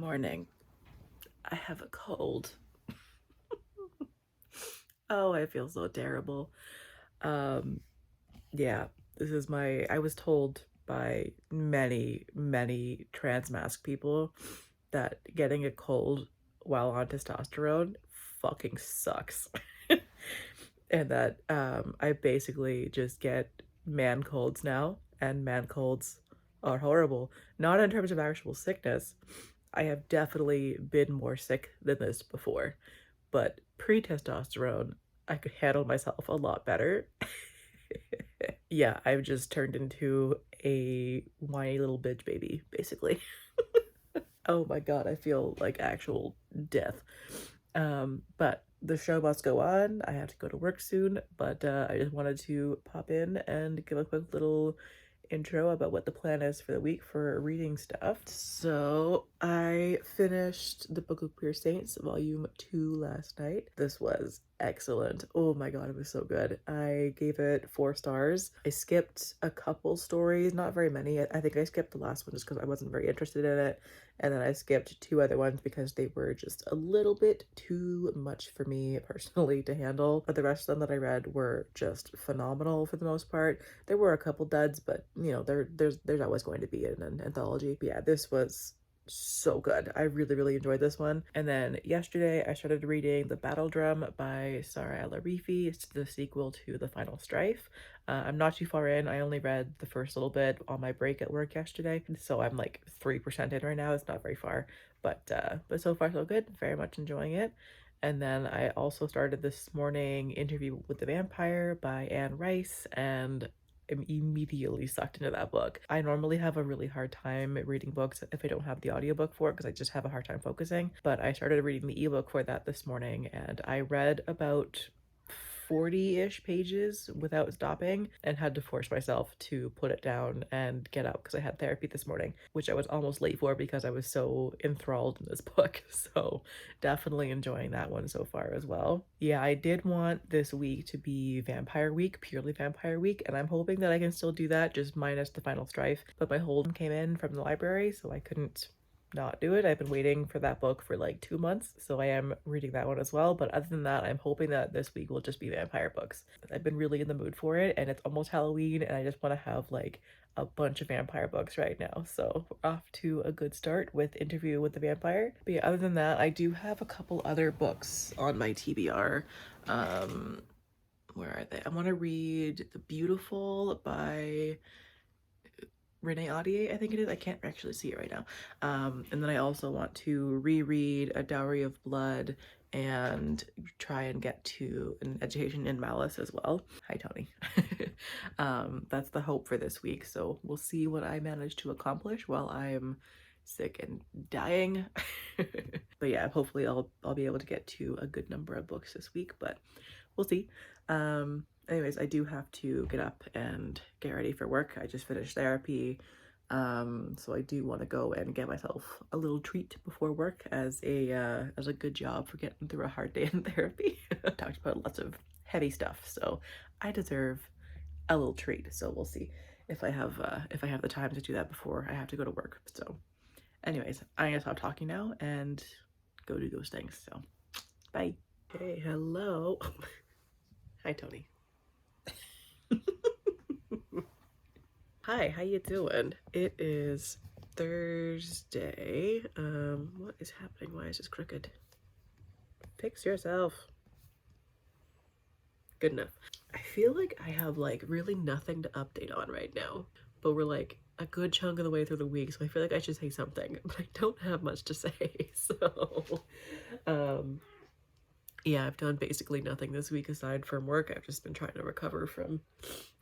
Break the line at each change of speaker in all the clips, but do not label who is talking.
morning. I have a cold. Oh, I feel so terrible. Um, yeah, I was told by many trans mask people that getting a cold while on testosterone fucking sucks. And that I basically just get man colds now, and man colds are horrible. Not in terms of actual sickness. I have definitely been more sick than this before, but pre-testosterone, I could handle myself a lot better. Yeah, I've just turned into a whiny little bitch baby, basically. Oh my god, I feel like actual death. But the show must go on. I have to go to work soon, but I just wanted to pop in and give a quick little intro about what the plan is for the week for reading stuff. So I finished the Book of Queer Saints volume 2 last night. This was excellent. Oh my god, it was so good. I gave it 4 stars. I skipped a couple stories, not very many. I think I skipped the last one just because I wasn't very interested in it, and then I skipped 2 other ones because they were just a little bit too much for me personally to handle. But the rest of them that I read were just phenomenal for the most part. There were a couple duds, but you know, there's always going to be an anthology. But yeah, this was so good. I really enjoyed this one. And then yesterday I started reading The Battle Drum by Saara El-Arifi. It's the sequel to The Final Strife. I'm not too far in. I only read the first little bit on my break at work yesterday, so I'm like 3% in right now. It's not very far, but so far so good. Very much enjoying it. And then I also started this morning Interview with the Vampire by Anne Rice, and am immediately sucked into that book. I normally have a really hard time reading books if I don't have the audiobook for it because I just have a hard time focusing. But I started reading the ebook for that this morning, and I read about 40-ish pages without stopping and had to force myself to put it down and get up because I had therapy this morning, which I was almost late for because I was so enthralled in this book. So definitely enjoying that one so far as well. Yeah, I did want this week to be Vampire Week, purely Vampire Week, and I'm hoping that I can still do that, just minus the Final Strife. But my hold came in from the library, so I couldn't not do it. I've been waiting for that book for like 2 months, so I am reading that one as well. But other than that, I'm hoping that this week will just be vampire books. I've been really in the mood for it, and it's almost Halloween, and I just want to have like a bunch of vampire books right now. So we're off to a good start with Interview with the Vampire. But yeah, other than that, I do have a couple other books on my TBR. Where are they? I want to read The Beautiful by Renee Audier, I think it is. I can't actually see it right now. And then I also want to reread A Dowry of Blood and try and get to An Education in Malice as well. Hi, Tony. That's the hope for this week. So we'll see what I manage to accomplish while I'm sick and dying. But yeah, hopefully I'll be able to get to a good number of books this week, but we'll see. Anyways, I do have to get up and get ready for work. I just finished therapy, so I do want to go and get myself a little treat before work as a good job for getting through a hard day in therapy. Talked about lots of heavy stuff, so I deserve a little treat. So we'll see if I have the time to do that before I have to go to work. So, anyways, I'm gonna stop talking now and go do those things. So, bye. Hey, hello. Hi, Tony. Hi, how you doing? It is Thursday. What is happening? Why is this crooked? Fix yourself. Good enough. I feel like I have like really nothing to update on right now, but we're like a good chunk of the way through the week, so I feel like I should say something, but I don't have much to say. So, yeah, I've done basically nothing this week aside from work. I've just been trying to recover from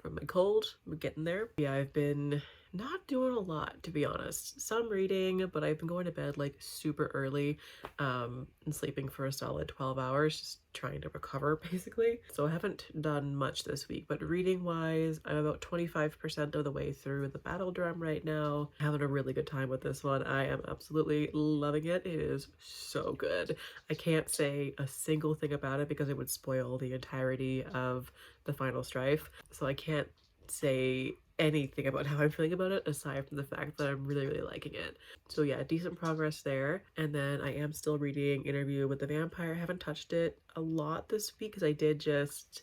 my cold. We're getting there. Yeah, I've been not doing a lot, to be honest. Some reading, but I've been going to bed like super early, and sleeping for a solid 12 hours, just trying to recover basically. So I haven't done much this week, but reading wise, I'm about 25% of the way through The Battle Drum right now. Having a really good time with this one. I am absolutely loving it. It is so good. I can't say a single thing about it because it would spoil the entirety of The Final Strife. So I can't say anything about how I'm feeling about it aside from the fact that I'm really, really liking it. So yeah, decent progress there. And then I am still reading Interview with the Vampire. I haven't touched it a lot this week because I did just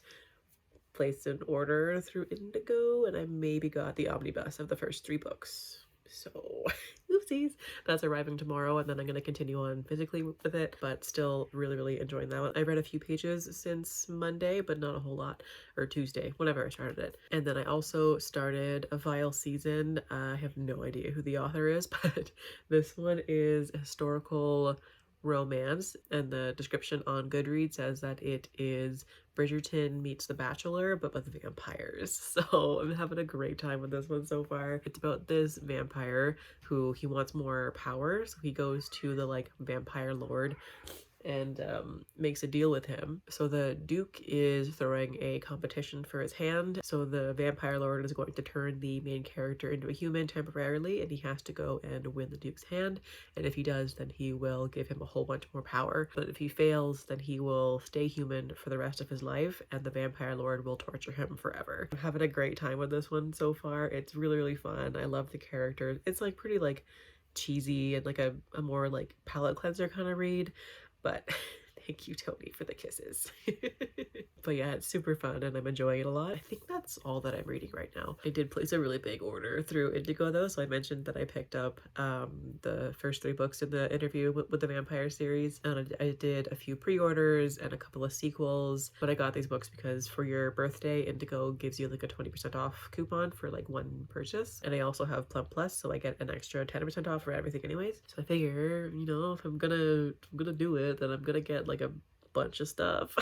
place an order through Indigo and I maybe got the omnibus of the first 3 books. So oopsies, that's arriving tomorrow, and then I'm going to continue on physically with it, but still really, really enjoying that one. I read a few pages since Monday, but not a whole lot, or Tuesday, whenever I started it. And then I also started A Vile Season. I have no idea who the author is, but this one is historical romance, and the description on Goodreads says that it is Bridgerton meets The Bachelor, but with vampires. So I'm having a great time with this one so far. It's about this vampire who he wants more power, so he goes to the like vampire lord and makes a deal with him. So the Duke is throwing a competition for his hand. So the vampire lord is going to turn the main character into a human temporarily, and he has to go and win the Duke's hand. And if he does, then he will give him a whole bunch more power. But if he fails, then he will stay human for the rest of his life, and the vampire lord will torture him forever. I'm having a great time with this one so far. It's really, really fun. I love the characters. It's like pretty like cheesy and like a more like palate cleanser kind of read, but thank you, Tony, for the kisses. But yeah, it's super fun and I'm enjoying it a lot. I think that's all that I'm reading right now. I did place a really big order through Indigo though, so I mentioned that I picked up the first 3 books in the Interview with the Vampire series, and I did a few pre-orders and a couple of sequels, but I got these books because for your birthday, Indigo gives you like a 20% off coupon for like 1 purchase, and I also have Plum Plus, so I get an extra 10% off for everything anyways. So I figure, you know, if I'm gonna do it, then I'm gonna get like a bunch of stuff.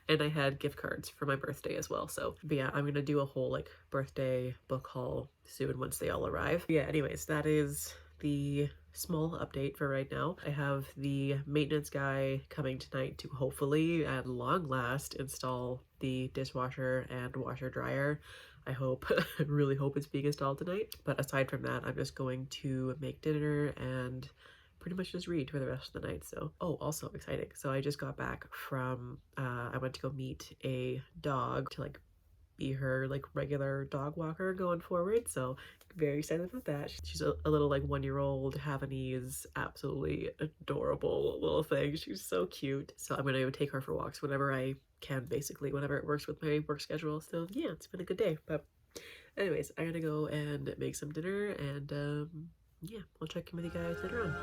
And I had gift cards for my birthday as well, so but yeah, I'm gonna do a whole like birthday book haul soon once they all arrive. But yeah, anyways, that is the small update for right now. I have the maintenance guy coming tonight to hopefully at long last install the dishwasher and washer dryer. I hope, really hope it's being installed tonight. But aside from that, I'm just going to make dinner and pretty much just read for the rest of the night. So, oh, also exciting. So I just got back from, I went to go meet a dog to like be her like regular dog walker going forward. So very excited about that. She's a little like 1-year-old Havanese, absolutely adorable little thing. She's so cute. So I'm gonna take her for walks whenever I can, basically, whenever it works with my work schedule. So yeah, it's been a good day. But anyways, I gotta go and make some dinner, and yeah, I'll check in with you guys later on.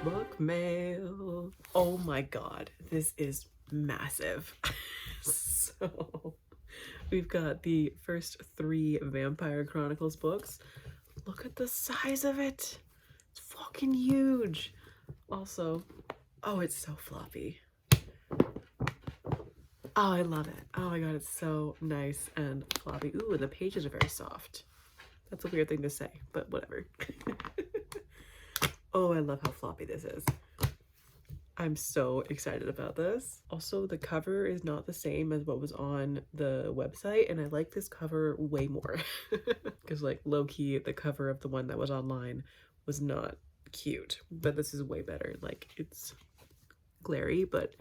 Book mail. Oh my god, this is massive. So we've got the first 3 Vampire Chronicles books. Look at the size of it. It's fucking huge. Also, oh, it's so floppy. Oh, I love it. Oh my god, it's so nice and floppy. Ooh, and the pages are very soft. That's a weird thing to say, but whatever. Oh, I love how floppy this is. I'm so excited about this. Also, the cover is not the same as what was on the website, and I like this cover way more. Because like low-key, the cover of the one that was online was not cute, but this is way better. Like, it's glary, but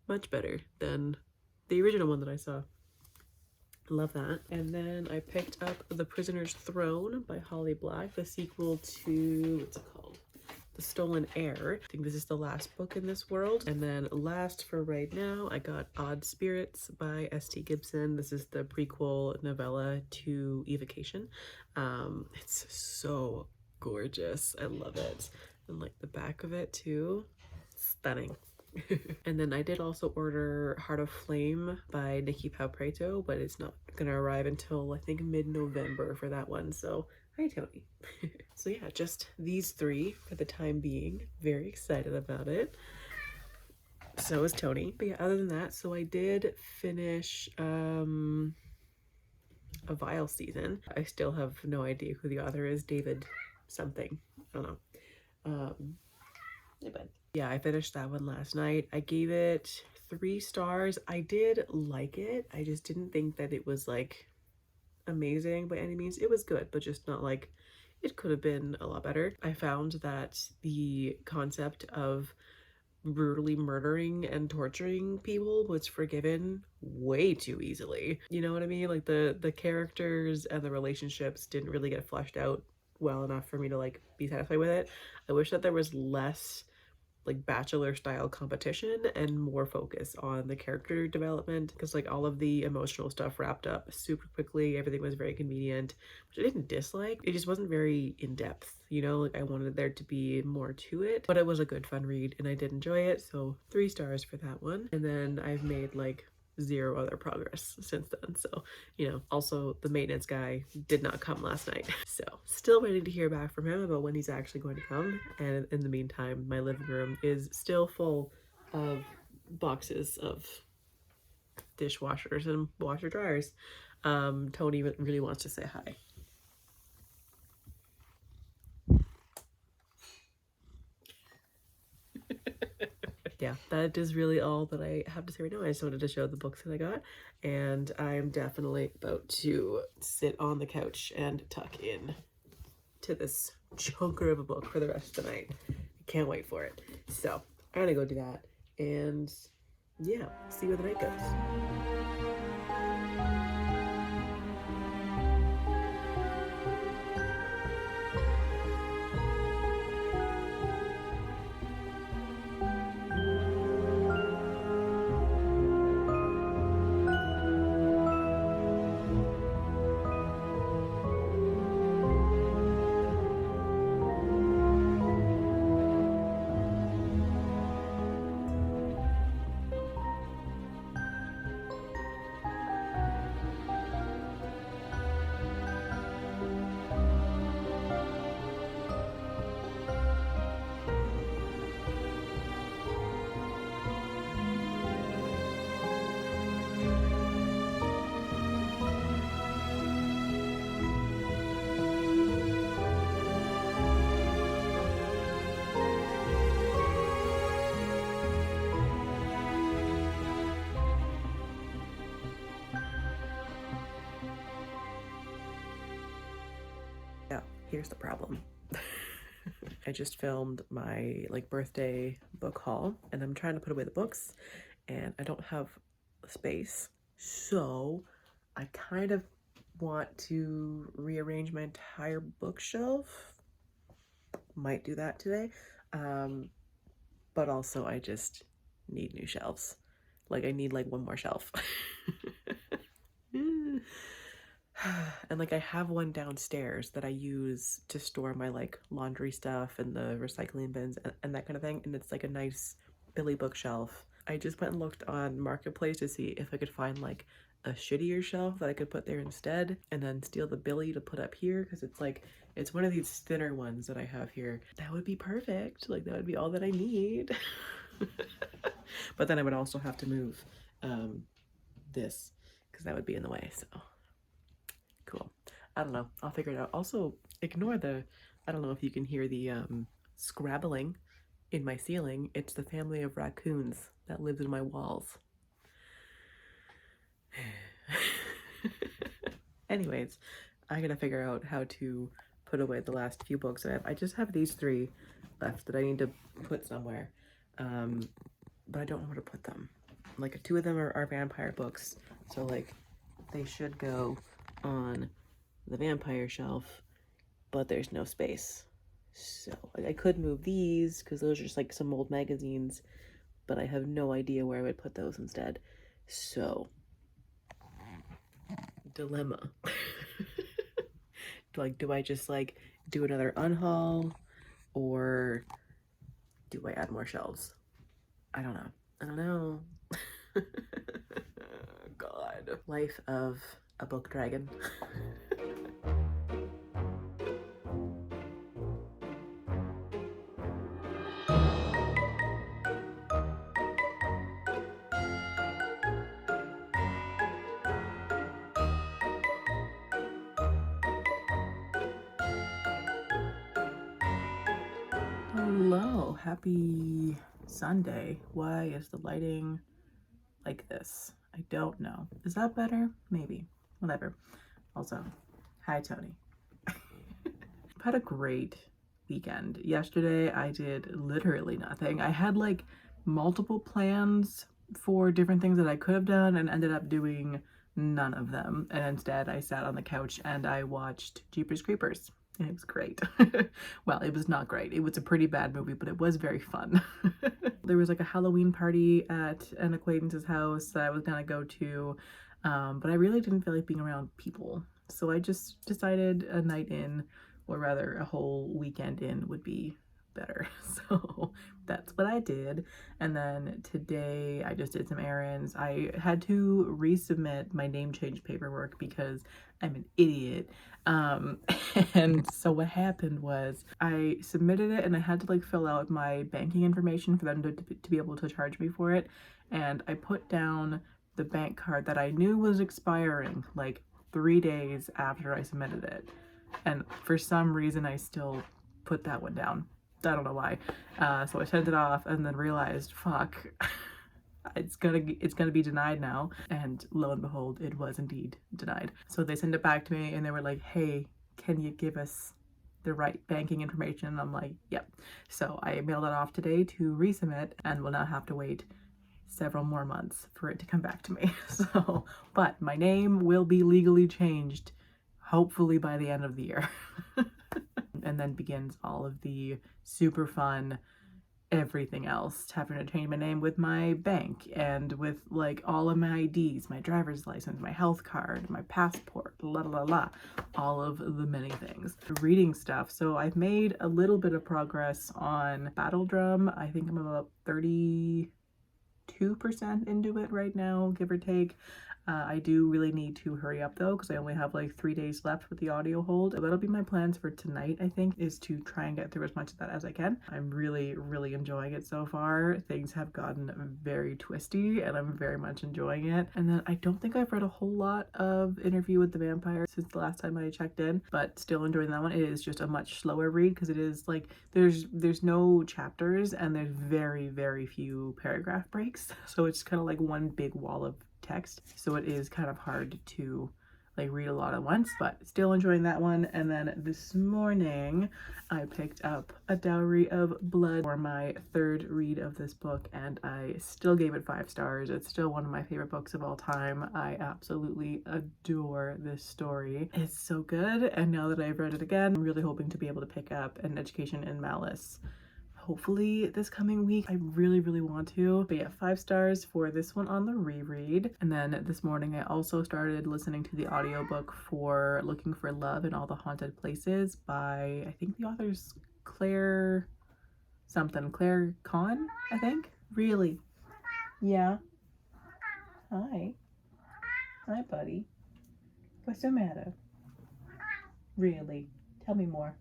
much better than the original one that I saw. Love that. And then I picked up The Prisoner's Throne by Holly Black, the sequel to, what's it called? The Stolen Heir. I think this is the last book in this world. And then last for right now, I got Odd Spirits by S.T. Gibson. This is the prequel novella to Evocation. It's so gorgeous. I love it. And like the back of it too, stunning. And then I did also order Heart of Flame by Nikki Palpreto, but it's not gonna arrive until I think mid-November for that one, so hi Tony. So yeah, just these 3 for the time being. Very excited about it. So is Tony. But yeah, other than that, so I did finish A Vile Season. I still have no idea who the author is. David something. I don't know. But yeah, I finished that one last night. I gave it 3 stars. I did like it. I just didn't think that it was like amazing by any means. It was good, but just not like it could have been a lot better. I found that the concept of brutally murdering and torturing people was forgiven way too easily. You know what I mean? Like the characters and the relationships didn't really get fleshed out well enough for me to like be satisfied with it. I wish that there was less like bachelor style competition and more focus on the character development, because like all of the emotional stuff wrapped up super quickly. Everything was very convenient, which I didn't dislike. It just wasn't very in depth, you know, like I wanted there to be more to it. But it was a good fun read and I did enjoy it, so 3 stars for that one. And then I've made like 0 other progress since then. So, you know, also the maintenance guy did not come last night. So still waiting to hear back from him about when he's actually going to come. And in the meantime, my living room is still full of boxes of dishwashers and washer dryers. Tony really wants to say hi. Yeah, that is really all that I have to say right now. I just wanted to show the books that I got, and I'm definitely about to sit on the couch and tuck in to this chunker of a book for the rest of the night. I can't wait for it. So I'm gonna go do that, and yeah, see where the night goes. Yeah, here's the problem. I just filmed my like birthday book haul and I'm trying to put away the books and I don't have space. So I kind of want to rearrange my entire bookshelf. Might do that today. But also I just need new shelves. Like I need like one more shelf. And like I have one downstairs that I use to store my like laundry stuff and the recycling bins and that kind of thing, and it's like a nice Billy bookshelf. I just went and looked on Marketplace to see if I could find like a shittier shelf that I could put there instead, and then steal the Billy to put up here, because it's like it's one of these thinner ones that I have here. That would be perfect. Like that would be all that I need. But then I would also have to move this because that would be in the way. So cool. I don't know. I'll figure it out. Also, ignore the, I don't know if you can hear the scrabbling in my ceiling. It's the family of raccoons that lives in my walls. Anyways, I gotta figure out how to put away the last few books I have. I just have these 3 left that I need to put somewhere, but I don't know where to put them. Like 2 of them are vampire books, so like they should go on the vampire shelf, but there's no space. So like, I could move these because those are just like some old magazines, but I have no idea where I would put those instead. So dilemma. Like, do I just like do another unhaul, or do I add more shelves? I don't know. I don't know. God. Life of a book dragon. Hello, happy Sunday. Why is the lighting like this? I don't know. Is that better? Maybe. Whatever. Also, hi Tony. I've had a great weekend. Yesterday I did literally nothing. I had like multiple plans for different things that I could have done and ended up doing none of them. And instead I sat on the couch and I watched Jeepers Creepers. And it was great. Well, it was not great. It was a pretty bad movie, but it was very fun. There was like a Halloween party at an acquaintance's house that I was gonna go to, but I really didn't feel like being around people. So I just decided a night in, or rather a whole weekend in, would be better. So that's what I did. And then today I just did some errands. I had to resubmit my name change paperwork because I'm an idiot. And so what happened was I submitted it and I had to like fill out my banking information for them to be able to charge me for it. And I put down the bank card that I knew was expiring like 3 days after I submitted it. And for some reason I still put that one down. I don't know why. So I sent it off and then realized, fuck, it's gonna be denied now. And lo and behold, it was indeed denied. So they sent it back to me and they were like, hey, can you give us the right banking information? And I'm like, yep. So I mailed it off today to resubmit and will now have to wait several more months for it to come back to me. So, but my name will be legally changed hopefully by the end of the year. And then begins all of the super fun everything else, having to change my name with my bank and with like all of my IDs, my driver's license, my health card, my passport, la la la, all of the many things. Reading stuff. So I've made a little bit of progress on Battle Drum. I think I'm about 32% into it right now, give or take. I do really need to hurry up though, because I only have like 3 days left with the audio hold. So that'll be my plans for tonight, I think, is to try and get through as much of that as I can. I'm really, really enjoying it so far. Things have gotten very twisty and I'm very much enjoying it. And then I don't think I've read a whole lot of Interview with the Vampire since the last time I checked in, but still enjoying that one. It is just a much slower read because it is like, there's no chapters and there's very, very few paragraph breaks. So it's kind of like one big wall of text, so it is kind of hard to like read a lot at once, but still enjoying that one. And then this morning I picked up A Dowry of Blood for my third read of this book and I still gave it 5 stars. It's still one of my favorite books of all time. I absolutely adore this story. It's so good, and now that I've read it again, I'm really hoping to be able to pick up An Education in Malice hopefully this coming week. I really, really want to. But yeah, 5 stars for this one on the reread. And then this morning I also started listening to the audiobook for Looking for Love in All the Haunted Places by, I think the author's Claire Kann, I think. Really? Yeah. Hi. Hi, buddy. What's the matter? Really? Tell me more.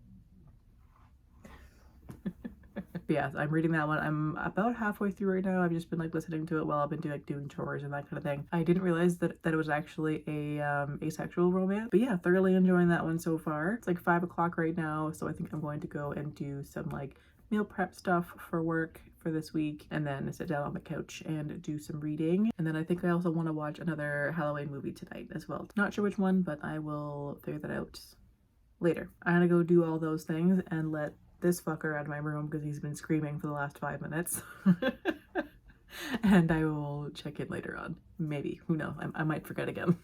But yeah, I'm reading that one. I'm about halfway through right now. I've just been like listening to it while I've been doing chores and that kind of thing. I didn't realize that it was actually a asexual romance. But yeah, thoroughly enjoying that one so far. It's like 5 o'clock right now, so I think I'm going to go and do some like meal prep stuff for work for this week and then sit down on the couch and do some reading. And then I think I also want to watch another Halloween movie tonight as well. Not sure which one, but I will figure that out later. I'm gonna go do all those things and let this fucker out of my room because he's been screaming for the last 5 minutes. And I will check in later on. Maybe. Who knows? I might forget again.